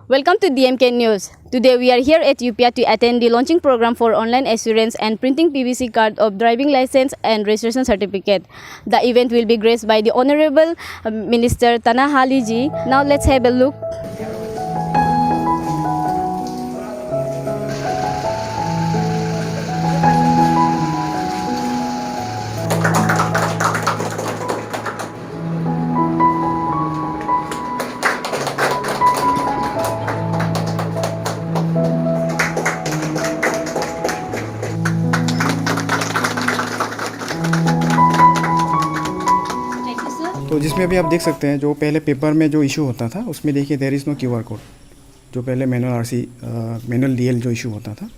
Welcome to DMK News. Today we are here at UPIA to attend the launching program for online assurance and printing PVC card of driving license and registration certificate. The event will be graced by the Honorable Minister Tanahali ji. Now let's have a look. तो जिसमें अभी आप देख सकते हैं जो पहले paper में जो इशू होता था उसमें देखिए there is no QR code. जो पहले मैनुअल आरसी मैनुअल डीएल जो इशू होता था,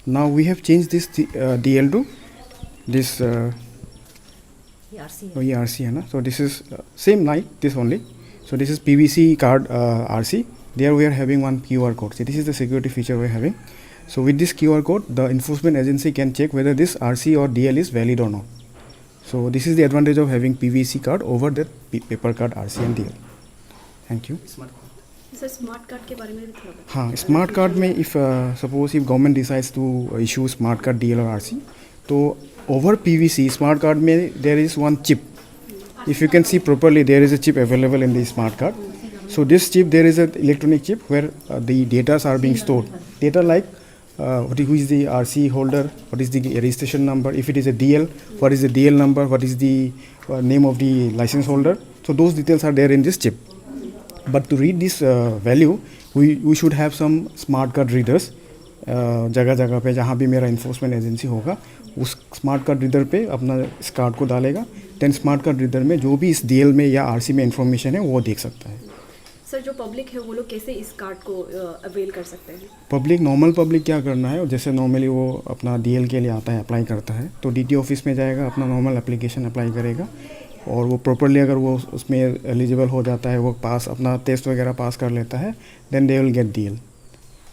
now we have change this DL to this ये आरसी है ना। So this is same like this only. So this is PVC card RC. There we are having one QR code. So this is the security feature we are having. So with this QR code, the enforcement agency can check whether this RC or DL is valid or not. So this is the advantage of having PVC card over the paper card RC and DL. Thank you. Sir smart card के बारे में भी थोड़ा बताइए। हाँ, smart card में if suppose if government decides to issue smart card DL or RC, तो over PVC smart card में there is one chip. If you can see properly, there is a chip available in the smart card. So this chip, there is an electronic chip where the data are being stored. Data like who is the RC holder, what is the registration number, if it is a DL, what is the DL number, what is the name of the license holder. So those details are there in this chip. But to read this value, we should have some smart card readers. जगह जगह पे जहाँ भी मेरा enforcement agency होगा उस smart card reader पे अपना इस कार्ड को डालेगा। देन स्मार्ट कार्ड रीडर में जो भी इस DL में या RC में इंफॉर्मेशन है वो देख सकता है। सर जो पब्लिक है वो लोग कैसे इस कार्ड को अवेल कर सकते हैं? पब्लिक नॉर्मल पब्लिक क्या करना है, जैसे नॉर्मली वो अपना DL के लिए आता है, अप्लाई करता है, तो DT ऑफिस में जाएगा, अपना नॉर्मल एप्लीकेशन अप्लाई करेगा और वो प्रॉपरली अगर वो उसमें एलिजिबल हो जाता है, वो पास अपना टेस्ट वगैरह पास कर लेता है, then they will get DL।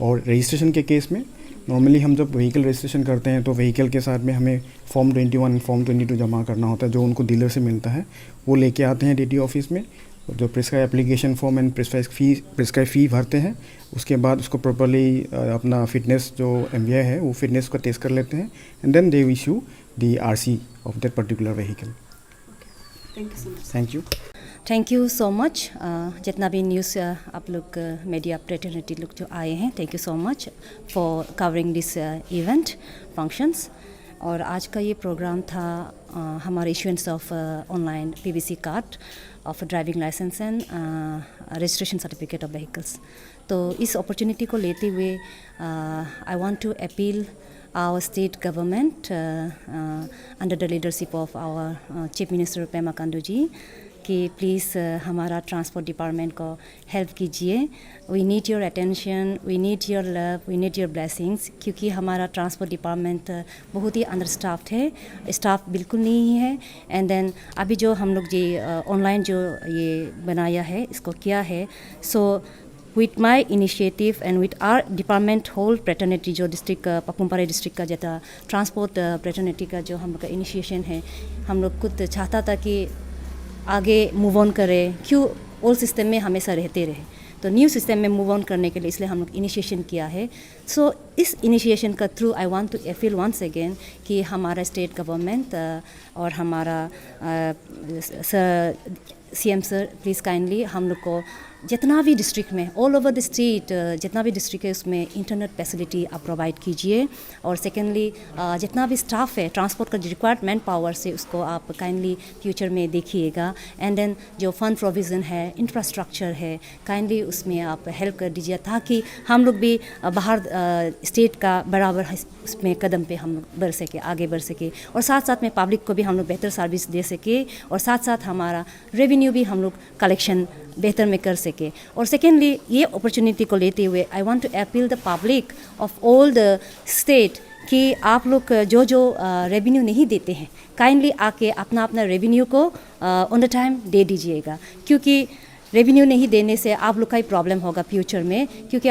और रजिस्ट्रेशन के केस में नॉर्मली हम जब व्हीकल रजिस्ट्रेशन करते हैं तो व्हीकल के साथ में हमें फॉर्म 21 फॉर्म 22 जमा करना होता है जो उनको डीलर से मिलता है, वो लेके आते हैं DT ऑफिस में। जो prescribe application form and prescribe fee भरते हैं, उसके बाद उसको प्रॉपरली अपना फिटनेस जो MVI है वो फिटनेस को टेस्ट कर लेते हैं and then they issue the RC of that particular vehicle. Thank you so much. Thank you. Thank you so much. जितना भी न्यूज़ आप लोग मीडिया फ्रेटर्निटी लोग जो आए हैं, thank you so much for covering this event functions. और आज का ये प्रोग्राम था हमारे issuance of online PVC card of driving licence and registration certificate of vehicles. तो इस अपॉर्चुनिटी को लेते हुए I want to appeal our state government under the leadership of our Chief Minister Pema Khandu ji कि please हमारा transport department को help कीजिए। We need your attention, we need your love, we need your blessings, क्योंकि हमारा transport department बहुत ही understaffed है, staff बिल्कुल नहीं है। एंड देन अभी जो हम लोग जी ऑनलाइन जो ये बनाया है, इसको किया है, सो with my initiative and with our department whole fraternity जो डिस्ट्रिक्ट पपुमपारे डिस्ट्रिक्ट का जैसा ट्रांसपोर्ट फ्रेटर्निटी का जो हम लोग का इनिशिएशन है, हम लोग खुद चाहता था कि आगे मूव ऑन करें, क्यों ओल्ड सिस्टम में हमेशा रहते रहे, तो न्यू सिस्टम में मूव ऑन करने के लिए इसलिए हम लोग इनिशिएशन किया है। सो इस इनिशिएशन का through I want to appeal once again कि हमारा स्टेट गवर्नमेंट और हमारा CM सर प्लीज़ काइंडली हम लोग को जितना भी डिस्ट्रिक्ट में ऑल ओवर द स्टेट जितना भी डिस्ट्रिक्ट है उसमें इंटरनेट फैसिलिटी आप प्रोवाइड कीजिए। और सेकेंडली जितना भी स्टाफ है ट्रांसपोर्ट का रिक्वायर्ड मैन पावर से उसको आप काइंडली फ्यूचर में देखिएगा। एंड देन जो फंड प्रोविज़न है, इंफ्रास्ट्रक्चर है, काइंडली उसमें आप हेल्प कर दीजिए ताकि हम लोग भी बाहर स्टेट का बराबर उसमें कदम पे हम लोग बढ़ सके, आगे बढ़ सके, और साथ साथ में पब्लिक को भी हम लोग बेहतर सर्विस दे सके, और साथ साथ हमारा रेवेन्यू भी हम लोग कलेक्शन बेहतर में कर सके। और सेकेंडली ये अपॉर्चुनिटी को लेते हुए I want to appeal the public of all the state कि आप लोग जो जो रेवेन्यू नहीं देते हैं, काइंडली आके अपना अपना रेवेन्यू को ऑन द टाइम दे दीजिएगा, क्योंकि रेवेन्यू नहीं देने से आप लोग का ही प्रॉब्लम होगा फ्यूचर में, क्योंकि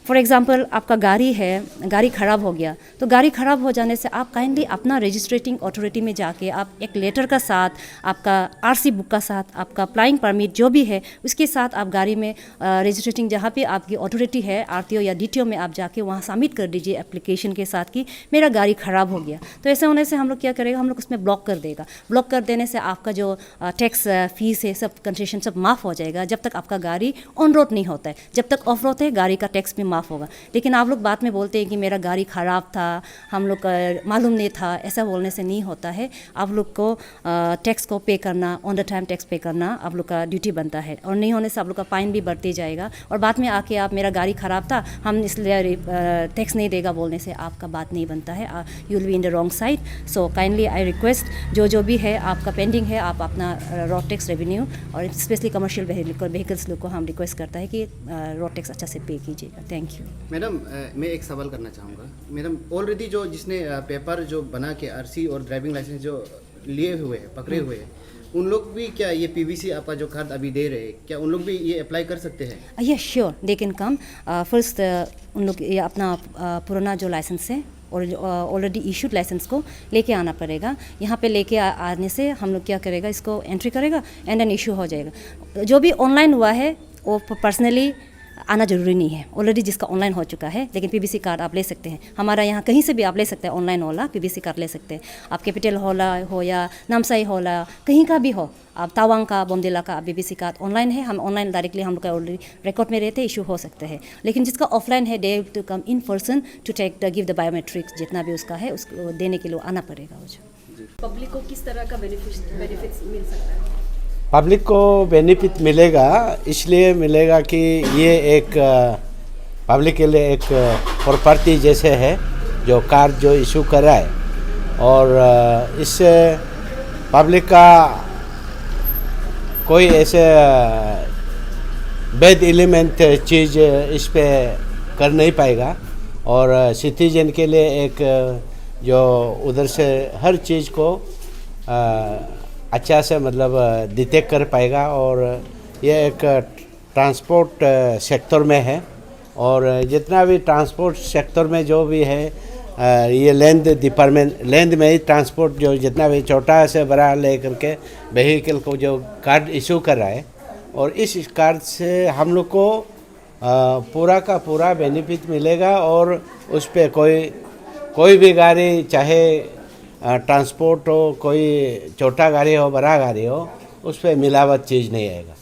फॉर एग्जांपल आपका गाड़ी है, गाड़ी ख़राब हो गया, तो गाड़ी ख़राब हो जाने से आप काइंडली अपना रजिस्ट्रेटिंग अथॉरिटी में जाके आप एक लेटर का साथ, आपका आरसी बुक का साथ, आपका अप्लाइंग परमिट जो भी है उसके साथ आप गाड़ी में रजिस्ट्रेटिंग जहाँ पे आपकी अथॉरिटी है आरटीओ या डीटीओ में आप जाके वहाँ सबमिट कर दीजिए एप्लीकेशन के साथ कि मेरा गाड़ी ख़राब हो गया। तो ऐसे होने से हम लोग क्या करेगा, हम लोग उसमें ब्लॉक कर देगा। ब्लॉक कर देने से आपका जो टैक्स फीस है सब कंसेशन सब माफ़ हो जाएगा जब तक आपका गाड़ी ऑन रोड नहीं होता है। जब तक ऑफ रोड है गाड़ी का टैक्स भी माफ़ होगा। लेकिन आप लोग बाद में बोलते हैं कि मेरा गाड़ी ख़राब था, हम लोग का मालूम नहीं था, ऐसा बोलने से नहीं होता है। आप लोग को टैक्स को पे करना, ऑन द टाइम टैक्स पे करना आप लोग का ड्यूटी बनता है, और नहीं होने से आप लोग का फाइन भी बढ़ते जाएगा। और बाद में आके आप मेरा गाड़ी ख़राब था हम इसलिए टैक्स नहीं देगा बोलने से आपका बात नहीं बनता है। You will be in the wrong side. So kindly I request जो भी है आपका पेंडिंग है आप अपना रोड टैक्स रेवेन्यू और स्पेशली कमर्शियल व्हीकल्स लोग को हम रिक्वेस्ट करता है कि रोड टैक्स अच्छा से पे कीजिएगा। Thank you. मैडम मैं एक सवाल करना चाहूँगा। मैडम ऑलरेडी जो जिसने पेपर जो बना के आरसी और ड्राइविंग लाइसेंस जो लिए हुए हैं, पकड़े हुए हैं, उन लोग भी क्या ये पीवीसी आपका जो कार्ड अभी दे रहे हैं, क्या उन लोग भी ये अप्लाई कर सकते हैं? Yes sure, they can come. First उन लोग ये अपना पुराना जो लाइसेंस है और ऑलरेडी इशूड लाइसेंस को लेके आना पड़ेगा। यहाँ पे लेके आने से हम लोग क्या करेगा, इसको एंट्री करेगा एंड एन इशू हो जाएगा। जो भी ऑनलाइन हुआ है वो पर्सनली आना ज़रूरी नहीं है, ऑलरेडी जिसका ऑनलाइन हो चुका है। लेकिन पीवीसी कार्ड आप ले सकते हैं हमारा यहाँ कहीं से भी आप ले सकते हैं, ऑनलाइन होला पीवीसी कार्ड ले सकते हैं। आप कैपिटल होला हो या नामसाई होला कहीं का भी हो, आप तावांग का बोमदिला का पीवीसी कार्ड ऑनलाइन है, हम ऑनलाइन डायरेक्टली हम लोग का ऑलरेडी रिकॉर्ड में रहते इशू हो सकते हैं। लेकिन जिसका ऑफलाइन है they to come in person to take the give the biometrics जितना भी उसका है उसको देने के लिए आना पड़ेगा। मुझे पब्लिक को किस तरह का बेनिफिट्स मिल सकता है? पब्लिक को बेनिफिट मिलेगा, इसलिए मिलेगा कि ये एक पब्लिक के लिए एक प्रॉपर्टी जैसे है जो कार्ड जो इशू कर रहा है, और इससे पब्लिक का कोई ऐसे बैड एलिमेंट चीज़ इस पे कर नहीं पाएगा। और सिटीजन के लिए एक जो उधर से हर चीज़ को अच्छा से मतलब डिटेक्ट कर पाएगा। और ये एक ट्रांसपोर्ट सेक्टर में है, और जितना भी ट्रांसपोर्ट सेक्टर में जो भी है ये लैंड डिपार्टमेंट, लैंड में ही ट्रांसपोर्ट जो जितना भी छोटा से बड़ा ले करके व्हीकल को जो कार्ड इशू कर रहा है, और इस कार्ड से हम लोग को पूरा का पूरा बेनिफिट मिलेगा। और उस पर कोई भी गाड़ी चाहे ट्रांसपोर्ट हो, कोई छोटा गाड़ी हो बड़ा गाड़ी हो, उस पर मिलावट चीज़ नहीं आएगा।